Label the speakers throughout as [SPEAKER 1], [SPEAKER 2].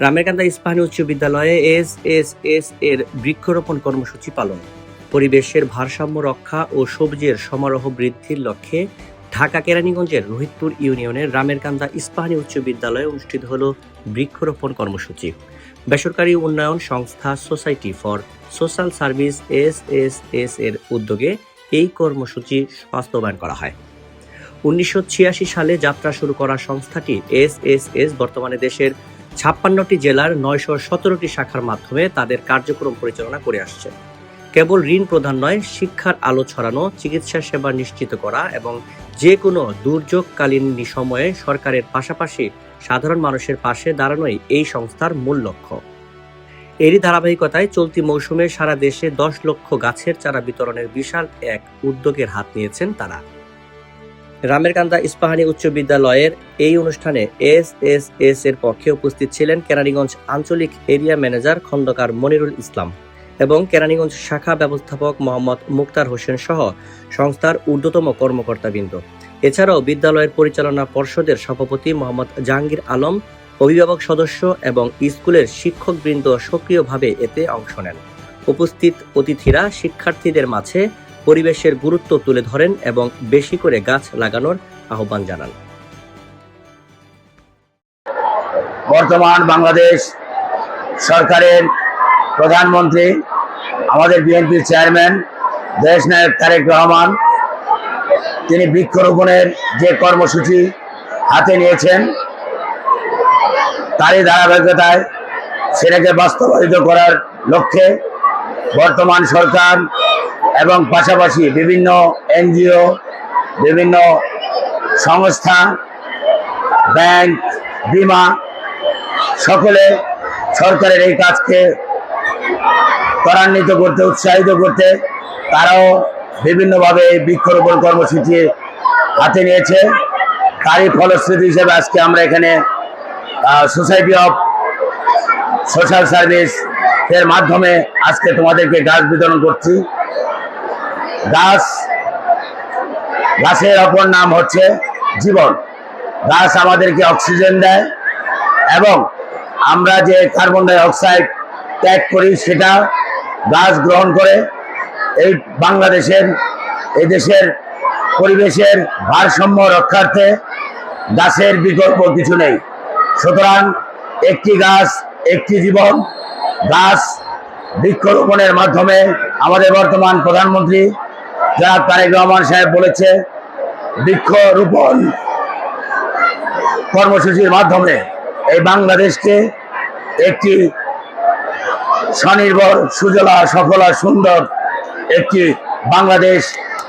[SPEAKER 1] রামেরকান্দা ইস্পাহানী উচ্চ বিদ্যালয়ে এসএসএস এর বৃক্ষরোপণ কর্মসূচি পালন। পরিবেশের ভারসাম্য রক্ষা ও সবজির সমারোহ বৃদ্ধির লক্ষ্যে ঢাকা কেরানীগঞ্জের রোহিতপুর ইউনিয়নের রামেরকান্দা ইস্পাহানী উচ্চ বিদ্যালয়ে অনুষ্ঠিত হল বৃক্ষরোপণ কর্মসূচি। বেসরকারি উন্নয়ন সংস্থা society for social service SSS এর উদ্যোগে এই কর্মসূচি বাস্তবায়ন করা হয়। 1986 সালে যাত্রা শুরু করা সংস্থাটি এসএসএস বর্তমানে দেশের 56টি জেলার 917টি শাখার মাধ্যমে তাদের কার্যক্রম পরিচালনা করে আসছে। কেবল ঋণ প্রদান নয়, শিক্ষার আলো ছড়ানো, চিকিৎসা সেবা নিশ্চিত করা এবং যে কোনো দুর্যোগকালীন সময়ে সরকারের পাশাপাশি সাধারণ মানুষের পাশে দাঁড়ানোই এই সংস্থার মূল লক্ষ্য। এরই ধারাবাহিকতায় চলতি মৌসুমে সারা দেশে 10 লক্ষ গাছের চারা বিতরণের বিশাল এক উদ্যোগের হাত নিয়েছেন তারা। রামেরকান্দা ইস্পাহানী উচ্চ বিদ্যালয়ের এই অনুষ্ঠানে এসএসএস এর পক্ষে উপস্থিত ছিলেন কেরানীগঞ্জ আঞ্চলিক এরিয়া ম্যানেজার খন্দকার মনিরুল ইসলাম এবং কেরানীগঞ্জ শাখা ব্যবস্থাপক মোহাম্মদ মুক্তার হোসেন সহ সংস্থার ঊর্ধ্বতম কর্মকর্তাবৃন্দ। এছাড়াও বিদ্যালয়ের পরিচালনা পর্ষদের সভাপতি মোহাম্মদ জাহাঙ্গীর আলম, অভিভাবক সদস্য এবং স্কুলের শিক্ষকবৃন্দ সক্রিয়ভাবে এতে অংশ নেন। উপস্থিত অতিথিরা শিক্ষার্থীদের মাঝে পরিবেশের গুরুত্ব তুলে ধরেন এবং বেশি করে গাছ লাগানোর আহ্বান জানান।
[SPEAKER 2] বর্তমান বাংলাদেশ সরকারের প্রধানমন্ত্রী, আমাদের বিএনপির চেয়ারম্যান দেশ নায়ক তারেক রহমান, তিনি বৃক্ষরোপণের যে কর্মসূচি হাতে নিয়েছেন তারই ধারাবাহিকতায় সেটাকে বাস্তবায়িত করার লক্ষ্যে বর্তমান সরকার এবং পাশাপাশি বিভিন্ন এনজিও, বিভিন্ন সংস্থা, ব্যাংক, বিমা সকলে সরকারের এই কাজকে ত্বরান্বিত করতে, উৎসাহিত করতে তারাও বিভিন্নভাবে এই বৃক্ষরোপণ কর্মসূচি হাতে নিয়েছে। তারই ফলশ্রুতি হিসেবে আজকে আমরা এখানে সোসাইটি অফ সোশ্যাল সার্ভিস এর মাধ্যমে আজকে তোমাদেরকে গাছ বিতরণ করছি। গাছের অপর নাম হচ্ছে জীবন। গাছ আমাদেরকে অক্সিজেন দেয় এবং আমরা যে কার্বন ডাই অক্সাইড ত্যাগ করি সেটা গাছ গ্রহণ করে। এই বাংলাদেশের, এই দেশের পরিবেশের ভারসাম্য রক্ষার্থে গাছের বিকল্প কিছু নেই। সুতরাং একটি গাছ একটি জীবন। গাছ বৃক্ষরোপণের মাধ্যমে আমাদের বর্তমান প্রধানমন্ত্রী জনাব তারেক রহমান সাহেব বলেছে, বৃক্ষরোপণ কর্মসূচির মাধ্যমে এই বাংলাদেশকে একটি স্বনির্ভর, সুজলা, সফলা, সুন্দর একটি বাংলাদেশ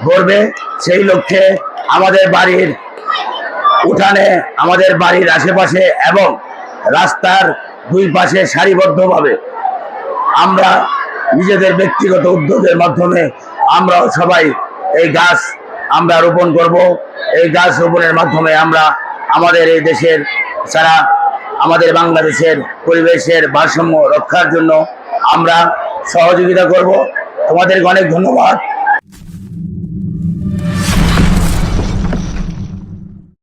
[SPEAKER 2] গড়বে। সেই লক্ষ্যে আমাদের বাড়ির উঠানে, আমাদের বাড়ির আশেপাশে এবং রাস্তার দুই পাশে সারিবদ্ধভাবে আমরা নিজেদের ব্যক্তিগত উদ্যোগের মাধ্যমে আমরাও সবাই এই গাছ আমরা রোপণ করব। এই গাছ রোপণের মাধ্যমে আমরা আমাদের এই দেশের, সারা আমাদের বাংলাদেশের পরিবেশের ভারসাম্য রক্ষার জন্য আমরা সহযোগিতা করব। তোমাদেরকে অনেক ধন্যবাদ।